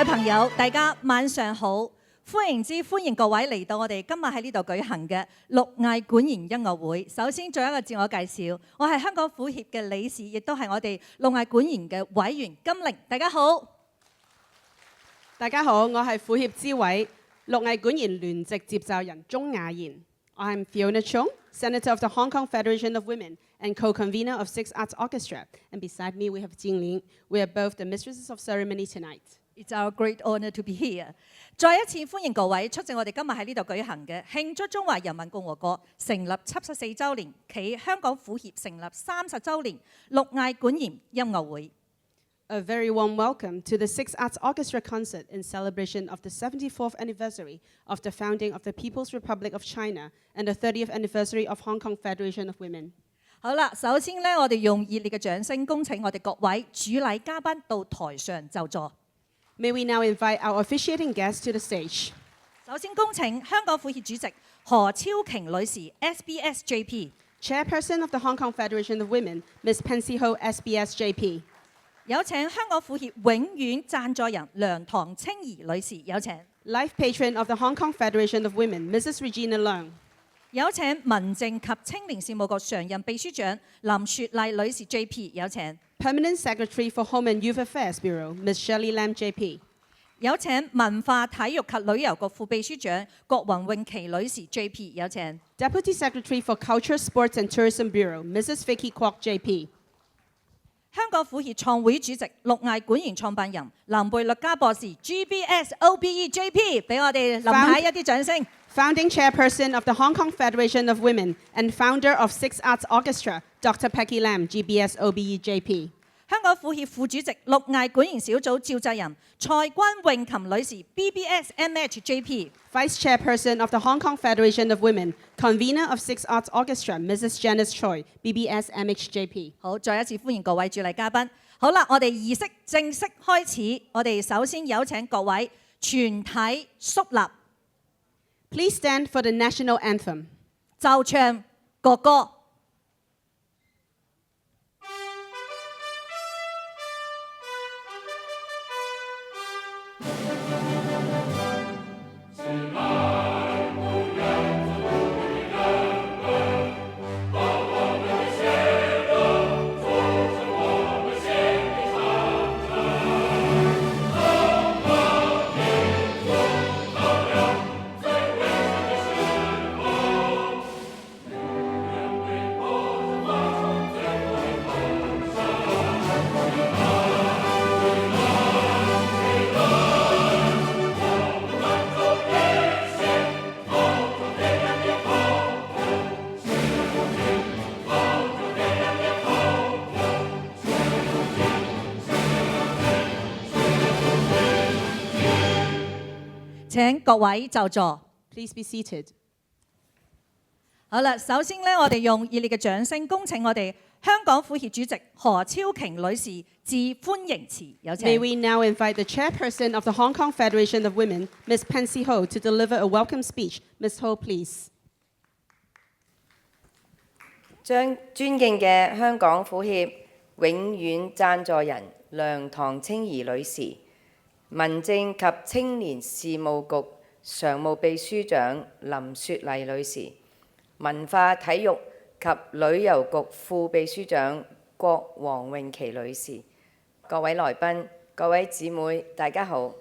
位朋友，大家晚上好，歡迎各位嚟到我哋今日喺呢度舉行嘅綠藝管弦音樂會。首先做一個自我介紹，我係香港婦協嘅理事，亦都係我哋綠藝管弦嘅委員金玲。大家好，大家好，我係婦協之委綠藝管弦聯席接奏人鍾雅賢。I'm Fiona Chung, Senator of the Hong Kong Federation of Women and co-convener of Six Arts Orchestra. And beside me, we have Jing Lin. We are both the mistresses of ceremony tonight. It's our great honor to be here. 再一次歡迎各位出席我哋今日喺呢度舉行嘅慶祝中華人民共和國成立74週年暨香港婦協成立30週年綠藝管弦音樂會。A very warm welcome to the Six Arts Orchestra concert in celebration of the 74th anniversary of the founding of the People's Republic of China and the 30th anniversary of Hong Kong Federation of Women. 好啦，首先呢，我哋用熱烈嘅掌聲恭請我哋各位主禮嘉賓到台上就座。May we now invite our officiating guests to the stage. 首先恭請香港婦協主席何超瓊女士 SBSJP， Chairperson of the Hong Kong Federation of Women, Ms. Pansy Ho SBSJP。有請香港婦協永遠贊助人梁唐青儀女士，有請。Life Patron of the Hong Kong Federation of Women, Mrs. Regina Leung。有請民政及青年事務局常任秘書長林雪麗女士 JP， 有請。Permanent Secretary for Home and Youth Affairs Bureau, Ms. Shirley Lam JP。有請文化體育及旅遊局副秘書長郭雲詠琪女士 JP， 有請。Deputy Secretary for Culture, Sports and Tourism Bureau, Mrs. Vicky Kwok JP。香港婦協創會主席綠藝管弦創辦人林貝律嘉博士 GBS OBE JP， 俾我哋林太一啲掌聲。Founding Chairperson of the Hong Kong Federation of Women and founder of Six Arts Orchestra, Dr. Peggy Lam, GBS OBE JP。香港婦協副主席綠藝管弦小組召集人蔡君詠琴女士 BBS MH JP。Vice Chairperson of the Hong Kong Federation of Women, Convener of Six Arts Orchestra, Mrs. Janice Choi, BBS MH JP。好，再一次歡迎各位主禮嘉賓。好啦，我哋儀式正式開始。我哋首先有請各位全體肅立， Please stand for the national anthem。就唱國歌。請各位就座。 Please be seated。好啦，首先呢，我哋用熱烈嘅掌聲恭請我哋香港婦協主席何超瓊女士致歡迎詞，有請。May we now invite the Chairperson of the Hong Kong Federation of Women, Ms. Pansy Ho, to deliver a welcome speech. Ms. Ho, please。尊敬嘅香港婦協永遠贊助人梁唐青儀女士，民政及青年事務局常務秘書長林雪麗女士，文化體育及旅遊局副秘書長郭黃詠琪女士，各位來賓、各位姊妹，大家好！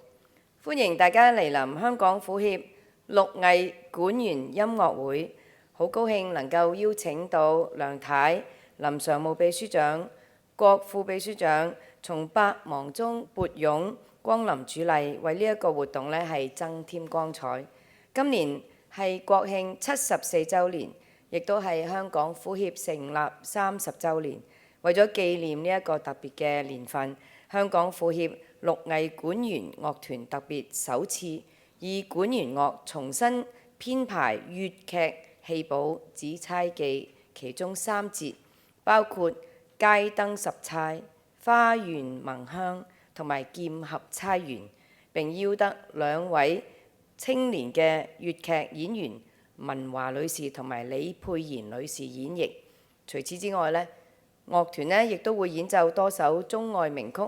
歡迎大家嚟臨香港婦協綠藝管弦音樂會，好高興能夠邀請到梁太、林常務秘書長、郭副秘書長從百忙中撥冗光臨主禮，為呢一個活動係增添光彩。今年係國慶74週年，亦都係香港婦協成立30週年。為咗紀念呢一個特別嘅年份，香港婦協綠藝管弦樂團特別首次以管弦樂重新編排粵劇戲寶《紫釵記》其中3節，包括街燈十釵、花園聞香同埋劍合釵圓，並邀得2位青年嘅粵劇演員文華女士同埋李佩賢女士演繹。除此之外呢，樂團亦都會演奏多首中外名曲，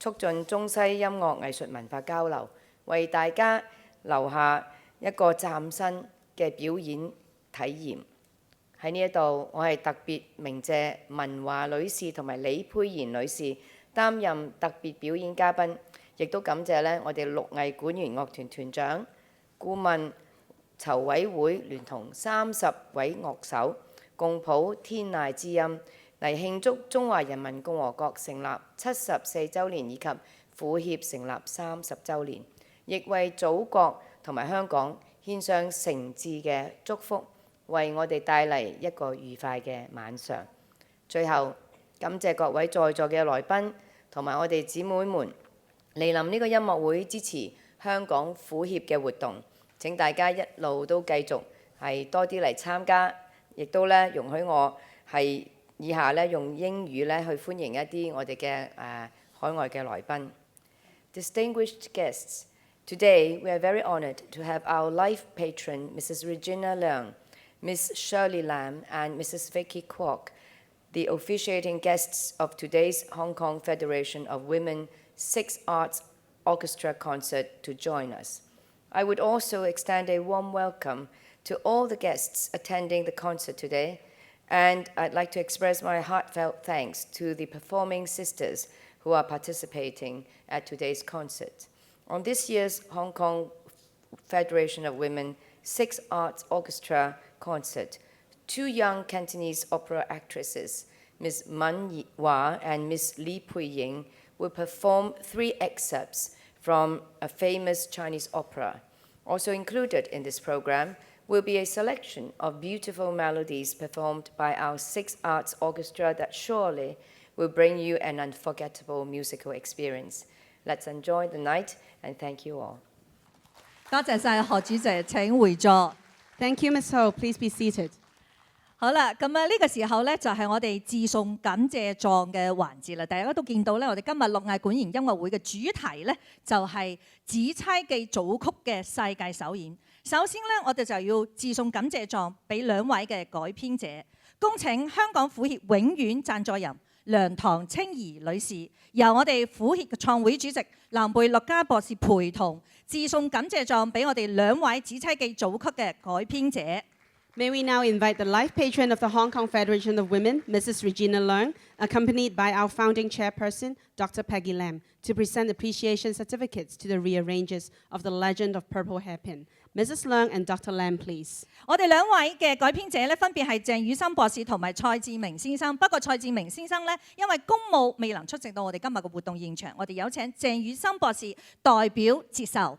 促進中西音樂藝術文化交流，為大家留下一個嶄新嘅表演體驗。喺呢一度，我係特別鳴謝文華女士同埋李佩賢女士擔任特別表演嘉賓，亦都感謝我哋綠藝管弦樂團團長、顧問、籌委會聯同30位樂手，共譜天籟之音嚟慶祝中華人民共和國成立74週年以及婦協成立30週年，亦為祖國同埋香港獻上誠摯嘅祝福，為我哋帶嚟一個愉快嘅晚上。最後，感謝各位在座嘅來賓同埋我哋姊妹們嚟臨呢個音樂會支持香港婦協嘅活動。請大家一路都繼續係多啲嚟參加，亦都容許我係以下用英語去歡迎一啲我哋嘅海外嘅來賓。Distinguished guests, today we are very honoured to have our life patron Mrs. Regina Leung, Ms. Shirley Lam and Mrs. Vicky Kwok, the officiating guests of today's Hong Kong Federation of Women Six Arts Orchestra concert to join us. I would also extend a warm welcome to all the guests attending the concert today, and I'd like to express my heartfelt thanks to the performing sisters who are participating at today's concert. On this year's Hong Kong Federation of Women Six Arts Orchestra concert, 2 young Cantonese opera actresses, Ms. Man Hua and Ms. Li Puiying, will perform 3 excerpts from a famous Chinese opera. Also included in this program will be a selection of beautiful melodies performed by our Six Arts Orchestra that surely will bring you an unforgettable musical experience. Let's enjoy the night and thank you all. 多謝晒何主席，請回座。Thank you, Ms. Ho. Please be seated. 好啦，咁呢個時候就係我哋致送感謝狀嘅環節啦。大家都見到我哋今日綠藝管弦音樂會嘅主題就係《紫釵記》組曲嘅世界首演。首先我哋就要致送感謝狀俾2位嘅改編者，恭請香港婦協永遠贊助人梁唐青儀女士，由我哋婦協嘅創會主席藍貝樂嘉博士陪同致送感謝狀俾我哋2位《紫釵記》組曲嘅改編者。May we now invite the life patron of the Hong Kong Federation of Women, Mrs. Regina Leung, accompanied by our founding chairperson, Dr. Peggy Lam, to present appreciation certificates to the rearrangers of The Legend of Purple Hairpin. Mrs. Leung and Dr. Lam, please. 我哋2位嘅改編者分別係鄭宇森博士同埋蔡志明先生。不過蔡志明先生因為公務未能出席到我哋今日嘅活動現場，我哋有請鄭宇森博士代表接受。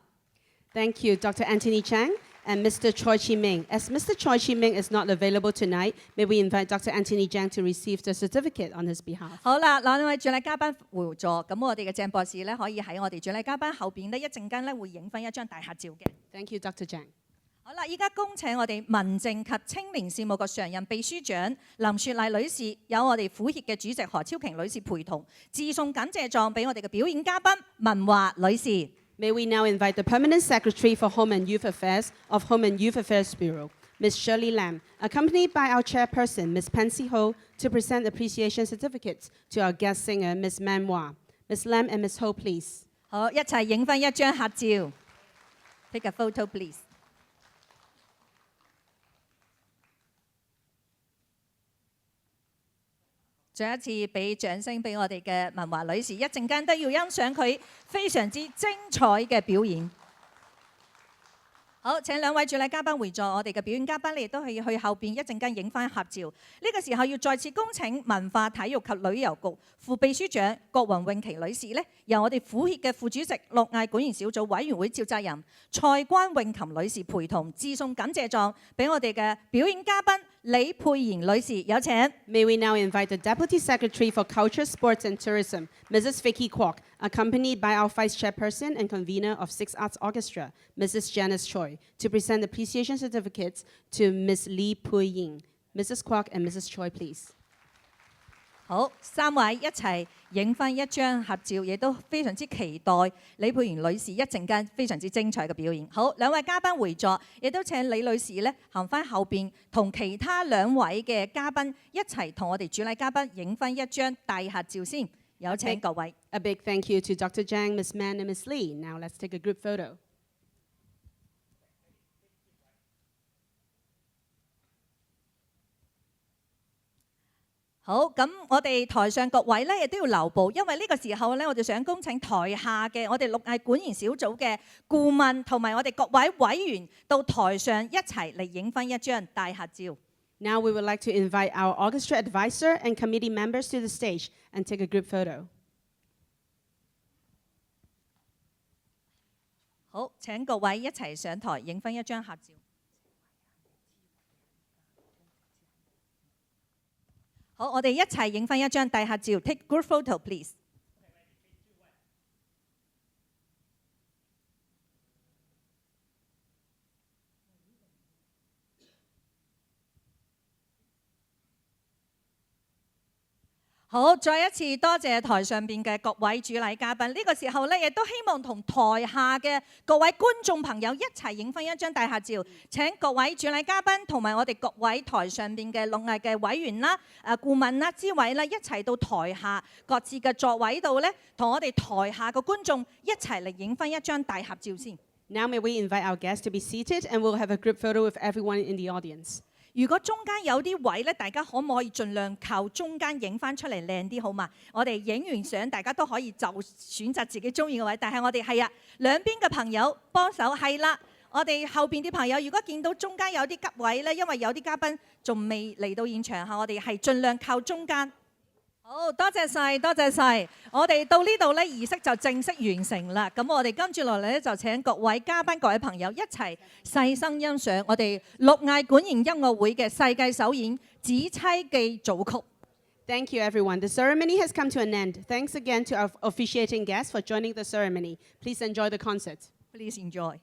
Thank you, Dr. Anthony Chang and Mr. Choi Chi-ming. As Mr. Choi Chi-ming is not available tonight, may we invite Dr. Anthony Chang to receive the certificate on his behalf. 好啦，2位主禮嘉賓回座，咁我哋嘅鄭博士可以喺我哋主禮嘉賓後邊一陣間會影返一張大合照嘅。Thank you, Dr. Chang. 好啦，依家恭請我哋民政及青年事務局常任秘書長林雪麗女士，有我哋婦協嘅主席何超瓊女士陪同，致送感謝狀俾我哋嘅表演嘉賓文華女士。May we now invite the Permanent Secretary for Home and Youth Affairs of Home and Youth Affairs Bureau, Ms. Shirley Lam, accompanied by our chairperson, Ms. Pansy Ho, to present appreciation certificates to our guest singer, Ms. Man Hua. Ms. Lam and Ms. Ho, please. 好，一齊影返一張合照。Take a photo, please. 再一次俾掌聲俾我哋嘅文華女士，一陣間都要欣賞佢非常之精彩嘅表演。好，請2位主禮嘉賓回座，我哋嘅表演嘉賓亦都可以去後邊一陣間影翻合照。呢個時候要再次恭請文化體育及旅遊局副秘書長郭雲詠琪女士由我哋婦協嘅副主席綠藝管弦小組委員會召集人蔡關詠琴女士陪同致送感謝狀俾我哋嘅表演嘉賓李佩賢女士，有請。May we now invite the Deputy Secretary for Culture, Sports and Tourism, Mrs. Vicky Kwok, accompanied by our Vice Chairperson and Convener of Six Arts Orchestra, Mrs. Janice Choi, to present appreciation certificates to Ms. Li Puiying. Mrs. Kwok and Mrs. Choi, please. 好，3位一齊影翻一張合照，亦都非常之期待李佩賢女士一陣間非常之精彩嘅表演。好，2位嘉賓回座，亦都請李女士行翻後邊，同其他2位嘅嘉賓一齊同我哋主禮嘉賓影翻一張大合照先。有請各位。 A big thank you to Dr. Zhang, Ms. Man, and Ms. Lee. Now let's take a group photo. 好，咁我哋台上各位咧亦都要留步，因為呢個時候咧，我哋想恭請台下嘅我哋六藝管研小組嘅顧問同埋我哋各位委員到台上一齊嚟影返一張大合照。 Now we would like to invite our orchestra advisor and committee members to the stage and take a group photo. 好，請各位一齊上台影返一張合照。好，我哋一齊影返一張大合照 ，take group photo please。好，再一次多謝台上邊嘅各位主禮嘉賓。呢個時候咧，亦都希望同台下嘅各位觀眾朋友一齊影返一張大合照。請各位主禮嘉賓同埋我哋各位台上邊嘅六藝嘅委員啦、顧問啦、諮委啦，一齊到台下各自嘅座位度咧，同我哋台下嘅觀眾一齊嚟影返一張大合照先。 Now may we invite our guests to be seated and we'll have a group photo with everyone in the audience. 如果中間有啲位咧，大家可唔可以盡量靠中間影翻出嚟靚啲好嘛？我哋影完相，大家都可以就選擇自己中意嘅位。但係我哋係啊，兩邊嘅朋友幫手係啦。我哋後邊啲朋友，如果見到中間有啲急位咧，因為有啲嘉賓仲未嚟到現場嚇，我哋係盡量靠中間。好多謝晒，多謝晒。我哋到呢度咧，儀式就正式完成啦。咁我哋跟住落嚟咧，就請各位嘉賓、各位朋友一齊細心欣賞我哋六藝管弦音樂會嘅世界首演《紫釵記》組曲。 Thank you, everyone. The ceremony has come to an end. Thanks again to our officiating guests for joining the ceremony. Please enjoy the concert. Please enjoy.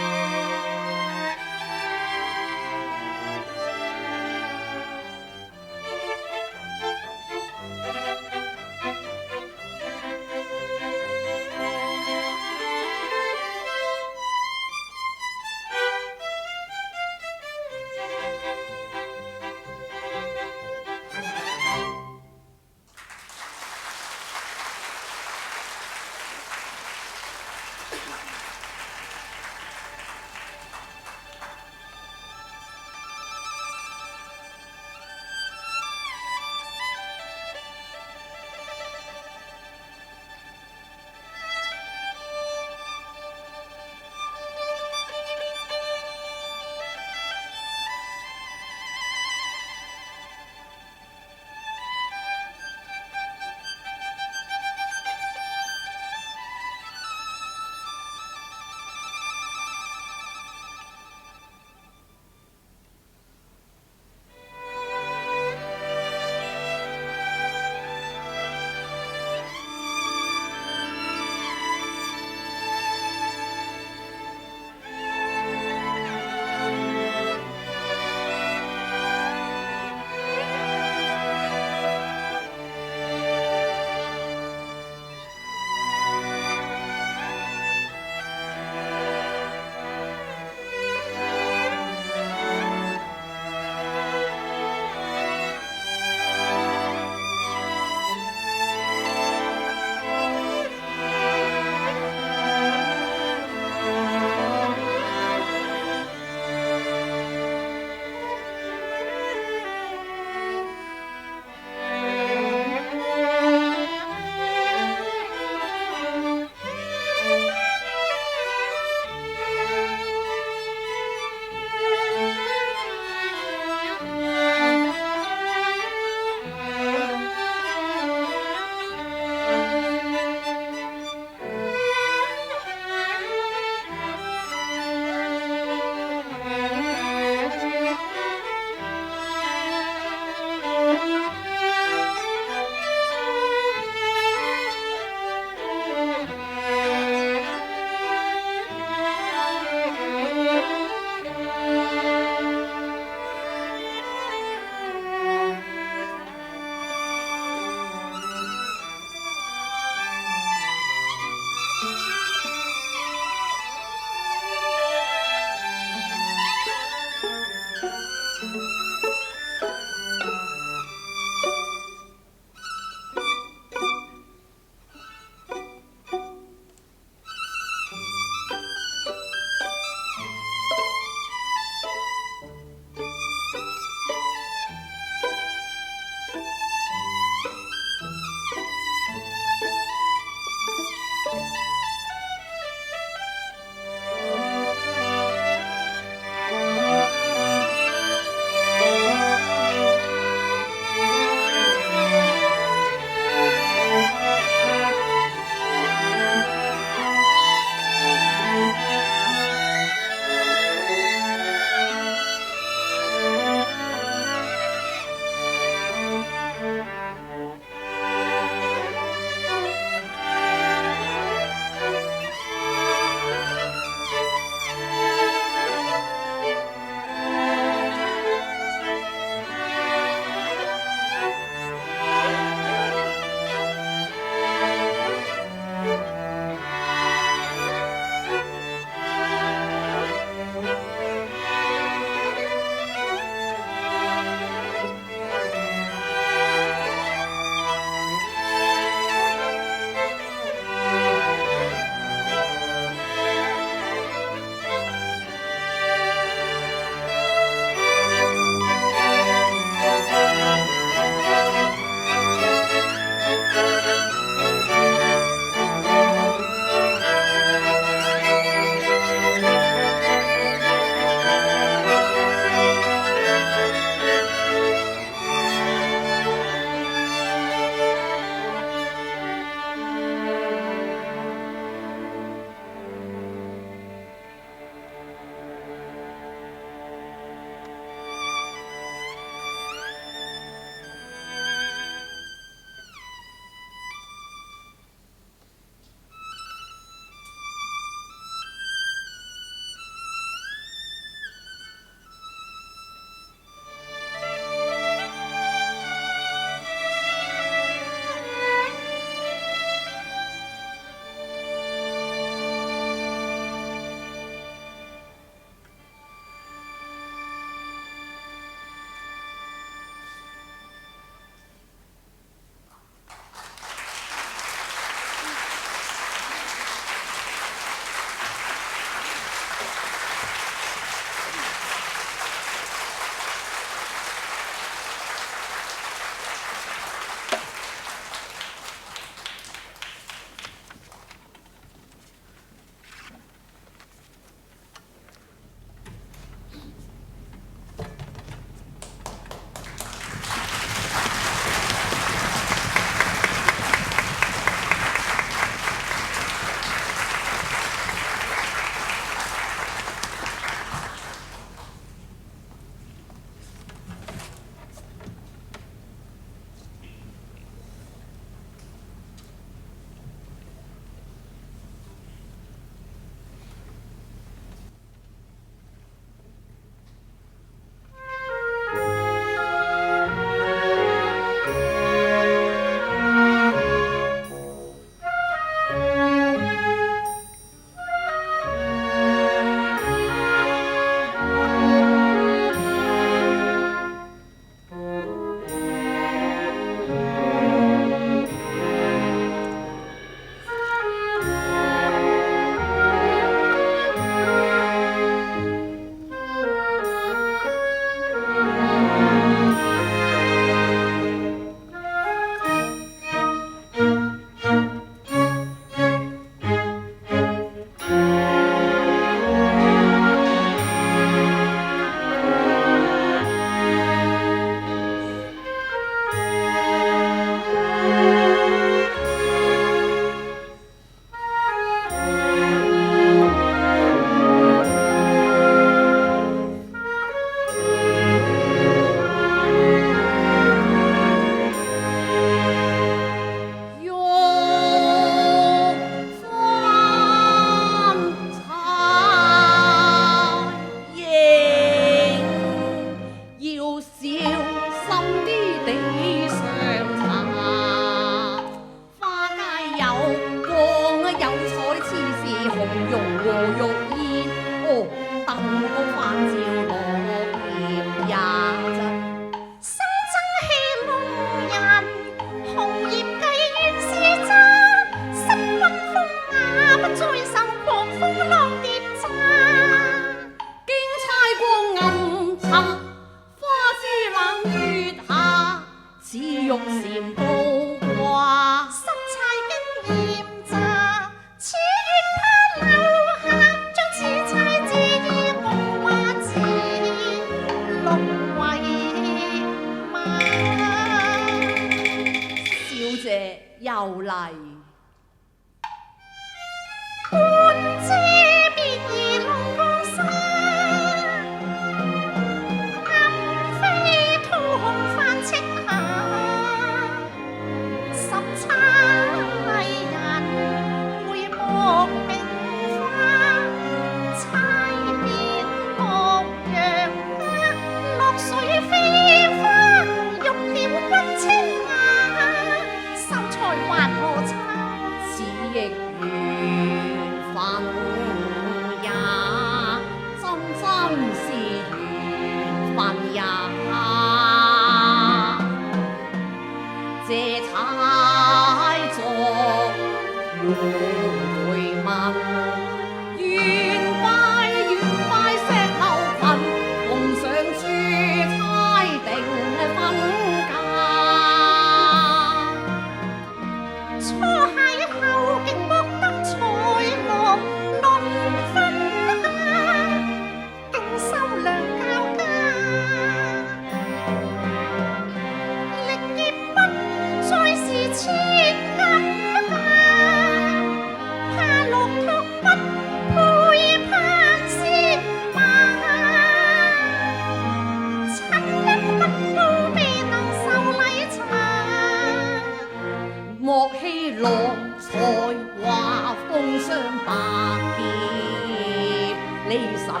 你十郎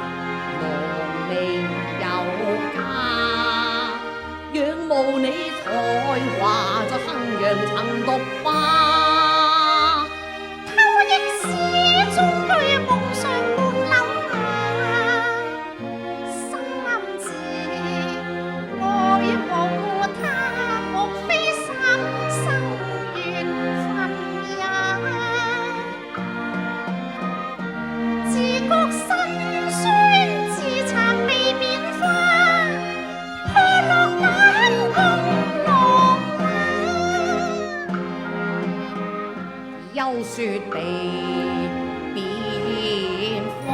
未有家，仰慕你才華就衡陽曾獨霸。偷益是終居夢想沒樓下，心知愛無他，莫非三生緣分也。自覺辛酸，自殘未變化，破落眼共落馬。休說被變化，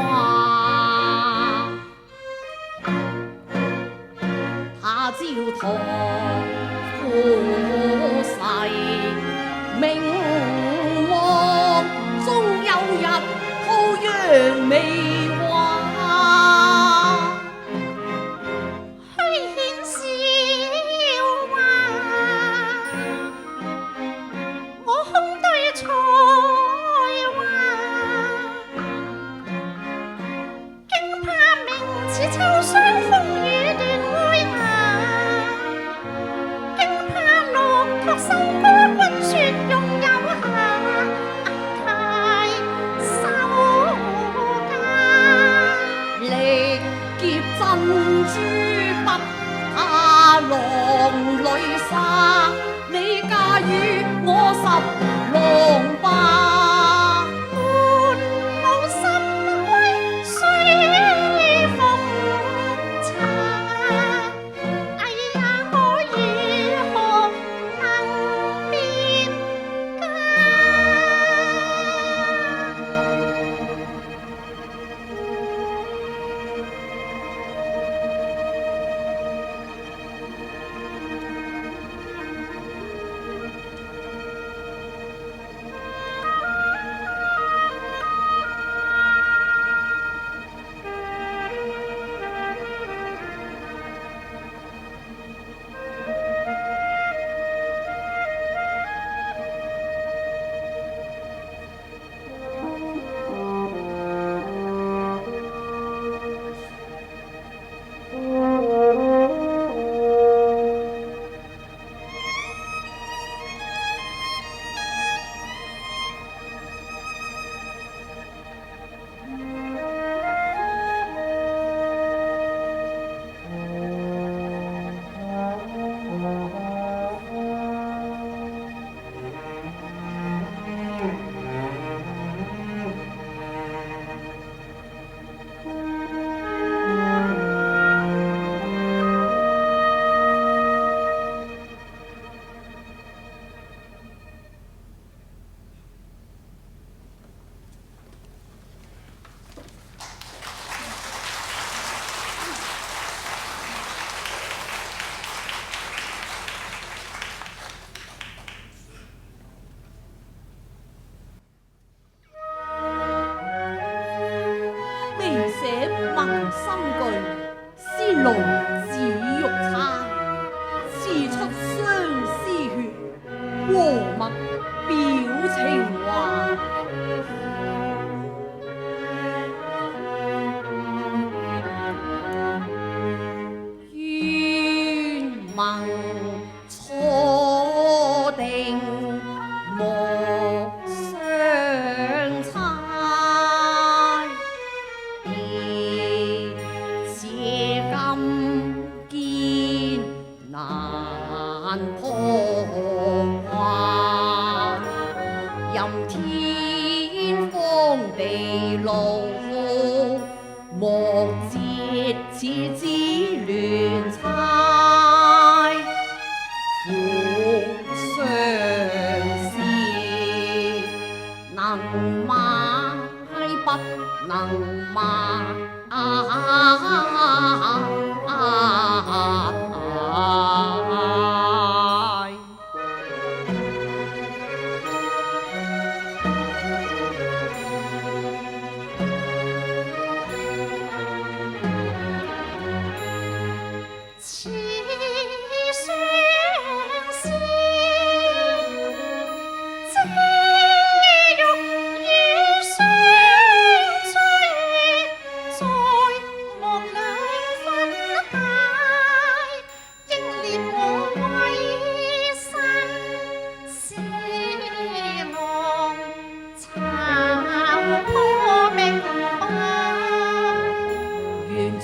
他朝堂夫婿名望，終有日鋪揚眉華。虛獻笑話，我空對才華，驚怕名似秋霜風雨斷愛下，驚怕落拓收歌君雪容有下，太羞家。力劫珍珠不怕浪裏沙，你嫁與我十郎吧。滿無心歸須奉茶，哎呀我如何能辨未寫萌心句，先露紫玉釵，刺出相思血，和墨表情話。願盟錯定莫相猜，別這金堅難破壞，任天荒地老，莫折此之亂猜。苦相思，能買不能賣。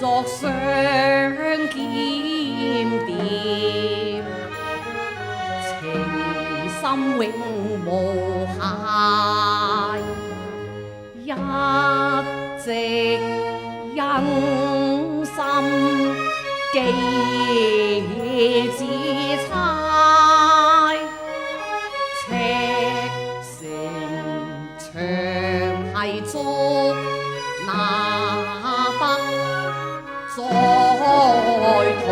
作相檢點，情深永無懈，一直因心記之猜，赤誠長係足那得再圖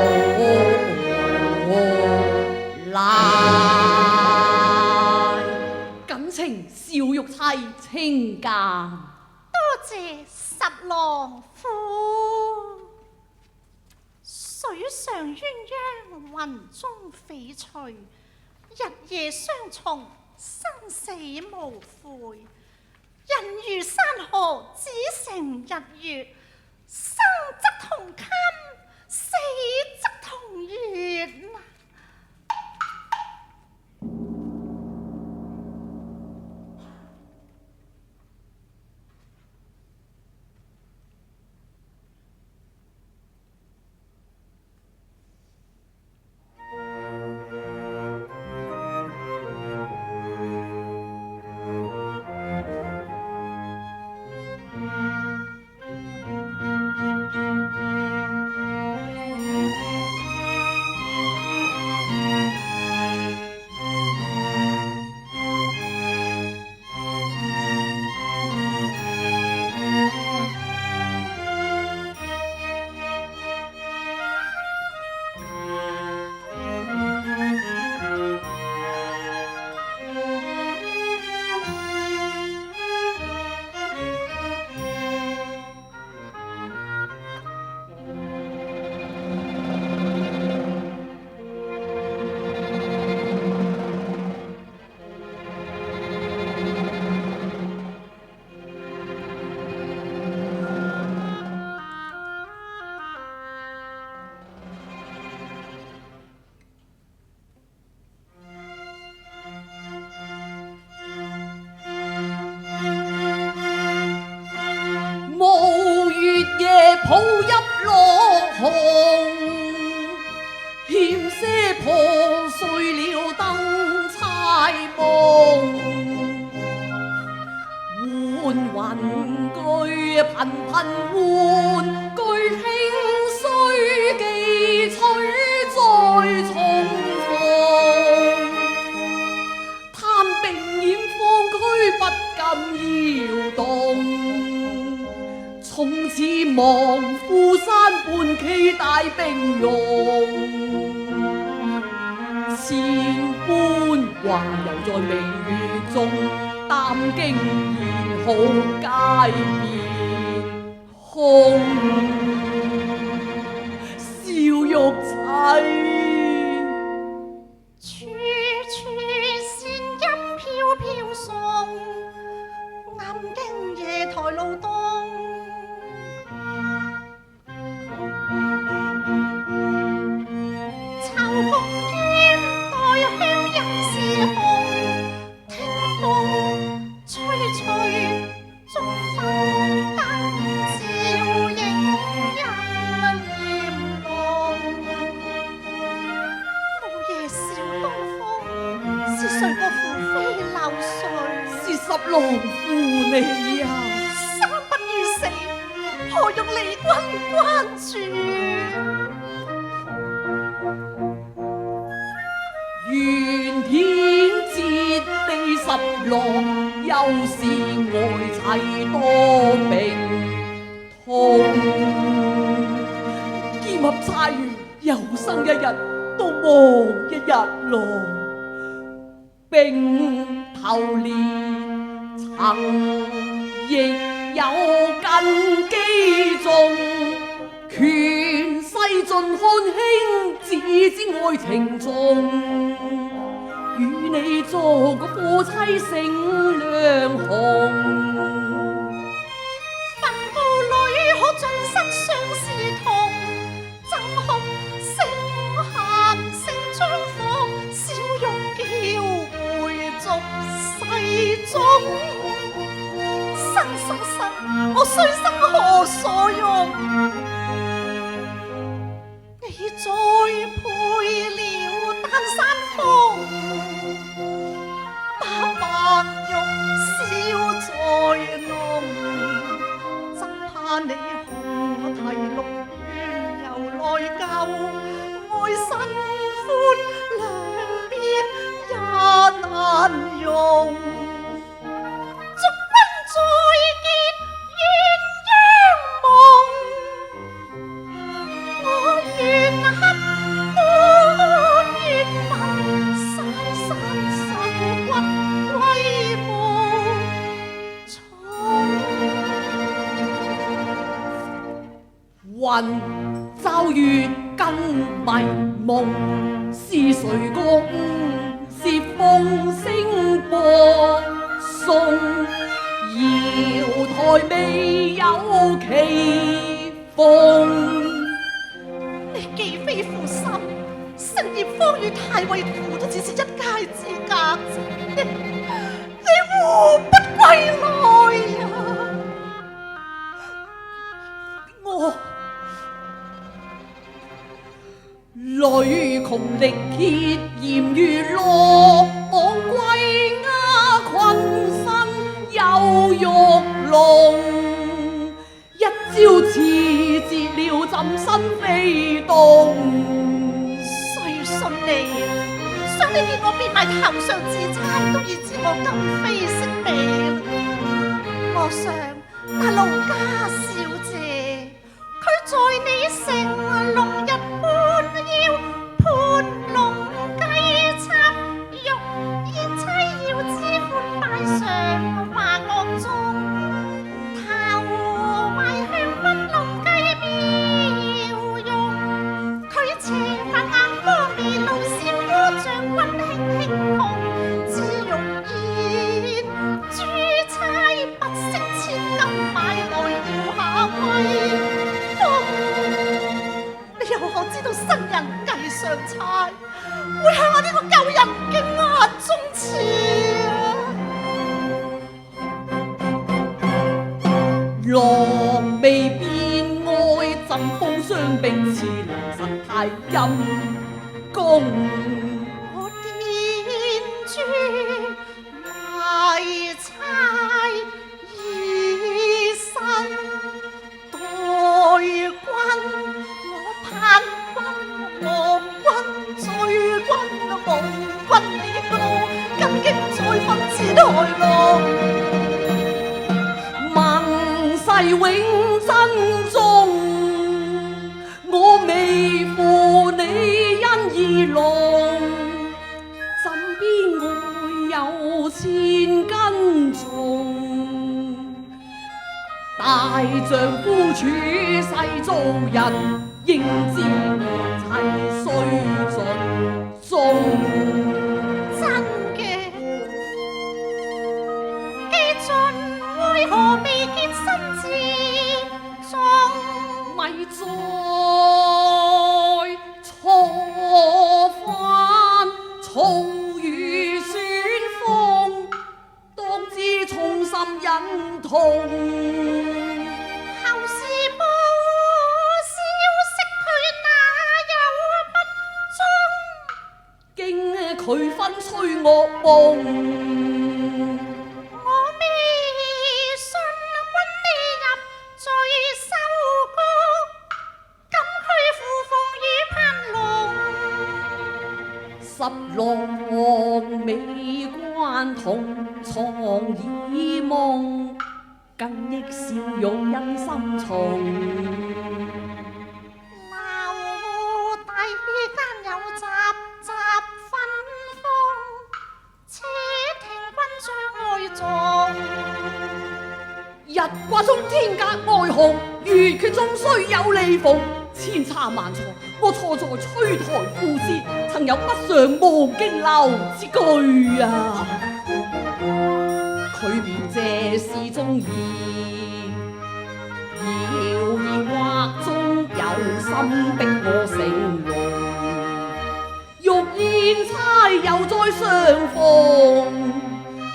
來，感情笑玉妻清鑑。多謝十郎夫。水上鴛鴦雲中翡翠，日夜相從生死無悔。人如山河只成日月，生則同衾，死則同月。抱泣落紅，欠些破碎了燈猜夢，換雲句頻頻換句輕衰記取再重逢，貪冰掩方區不禁搖動。從此望富山半旗大冰溶，千般話猶在微雨中，擔驚言好皆變空。笑玉妻，處處仙音飄飄送，暗經夜台路東。十郎負你呀，生不如死，何用離君關注？願天折地十郎，又是愛妻多病痛。劍合釵圓，有生一日都忘一日咯。並頭連曾亦有根基重，權勢盡看輕，只知愛情重。與你做個夫妻勝兩雄，墳墓裏可盡失相思痛，憎哭聲喊聲張放，笑容嬌背逐世中。生，我雖生何所用？提六緣由內疚，愛新歡兩邊也難容。逐君再結鴛鴦夢，我願刻般緣分，散散受骨歸無從。雲驟月更迷夢，是誰覺悟？是風聲播送，瑤台未有棋逢。你既非負心，成葉方與太尉府都只是一街之隔啫，你胡不歸來呀？我淚窮力竭，嚴如落網歸鴉，困身有玉龍。一朝辭折了，怎身飛動？誰信你？想你見我變埋頭上自猜，都已知我今非昔比。我想那盧家小姐，佢在你城龍日半腰，盤龍雞插玉燕妻，要知款擺上華樂中，頭懷香檳龍雞妙容，佢斜發眼波眉露笑歌，將軍輕輕碰，只容言珠釵不惜千金買來搖下威風。你又可知道新人計上猜，會向我呢個舊人嘅眼中刺啊！郎未變愛，贈風霜冰刺良辰太陰公。我點珠賣差以身待君，我盼君望君追君夢君你高，今經再分至台郎。盟誓永珍重，我未負你恩義濃，枕邊愛有千斤重。大丈夫處世做人，應知齊須盡忠。真嘅，既盡為何未結身之終？咪再錯翻曹與旋風，當知衷心忍痛。後事報消息，佢哪有不忠？經佢分吹惡夢，我未信君你入罪收谷，今去赴鳳與攀龍。十郎美關同床以夢，更益笑容因心重。樓底間有雜雜分風，且聽君將愛頌。日掛中天格愛紅，月缺中須有利逢。千差萬錯，我錯在吹台賦詩，曾有不上無經流之句啊！佢便借詩中意，謠言惑中有心逼我成龍，欲燕釵又再相逢。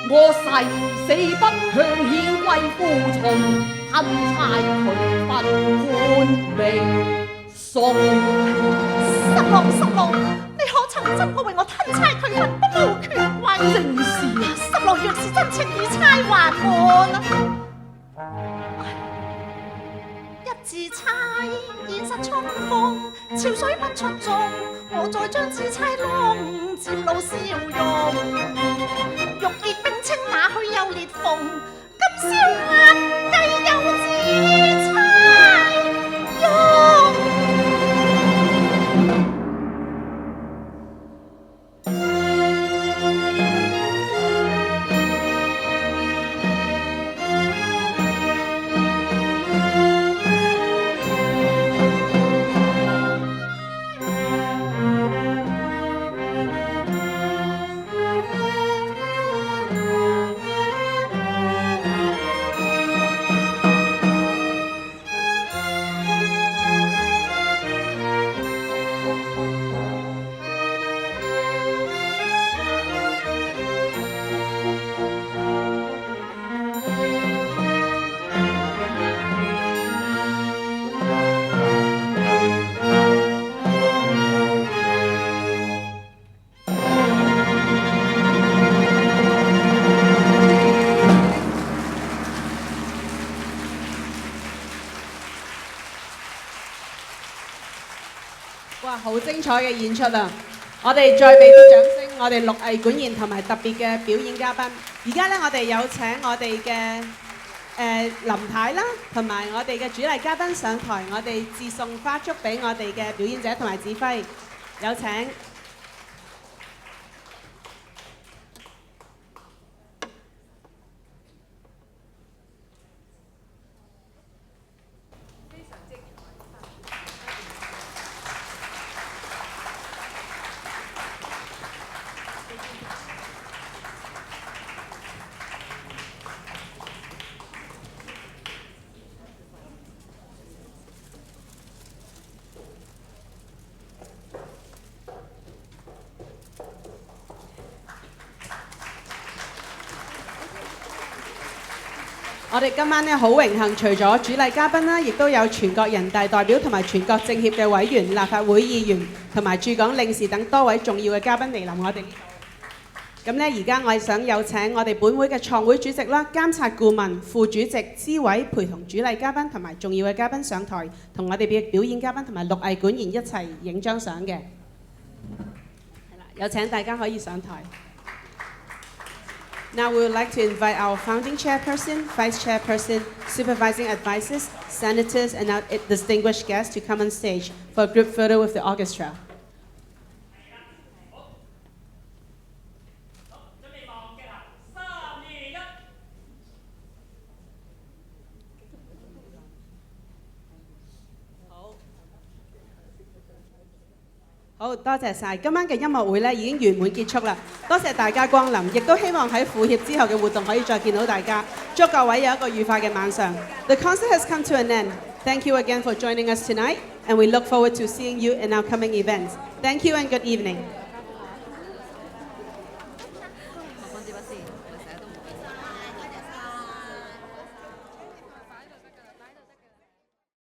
我誓死不向顯貴負從，吞差佢分判明送。十郎，你可曾真過為我吞差佢分，不無權位？正是啊，十郎若是真情與差還我啦，一字差，現實重逢，潮水不出眾，我再將紫釵弄，漸露笑容。玉潔冰清哪去有裂縫？今宵或計有紫釵用。哇，好精彩嘅演出啊！我哋再俾啲掌聲，我哋陸藝管弦同埋特別嘅表演嘉賓。而家咧，我哋有請我哋嘅林太啦，同埋我哋嘅主禮嘉賓上台，我哋致送花束俾我哋嘅表演者同埋指揮。有請。我哋今晚咧好榮幸，除咗主禮嘉賓啦，亦都有全國人大代表同埋全國政協嘅委員、立法會議員同埋駐港領事等多位重要嘅嘉賓嚟臨我哋呢度。咁咧，而家我係想有請我哋本會嘅創會主席啦、監察顧問、副主席、諮委陪同主禮嘉賓同埋重要嘅嘉賓上台，同我哋嘅表演嘉賓同埋陸藝管弦一齊影張相嘅。係啦，有請大家可以上台。Now we would like to invite our founding chairperson, vice chairperson, supervising advisors, senators, and our distinguished guests to come on stage for a group photo with the orchestra. 好，多謝晒。今晚嘅音樂會咧已經圓滿結束啦，多謝大家光臨，亦都希望喺婦協之後嘅活動可以再見到大家。祝各位有一個愉快嘅晚上。The concert has come to an end. Thank you again for joining us tonight, and we look forward to seeing you in our coming events. Thank you and good evening.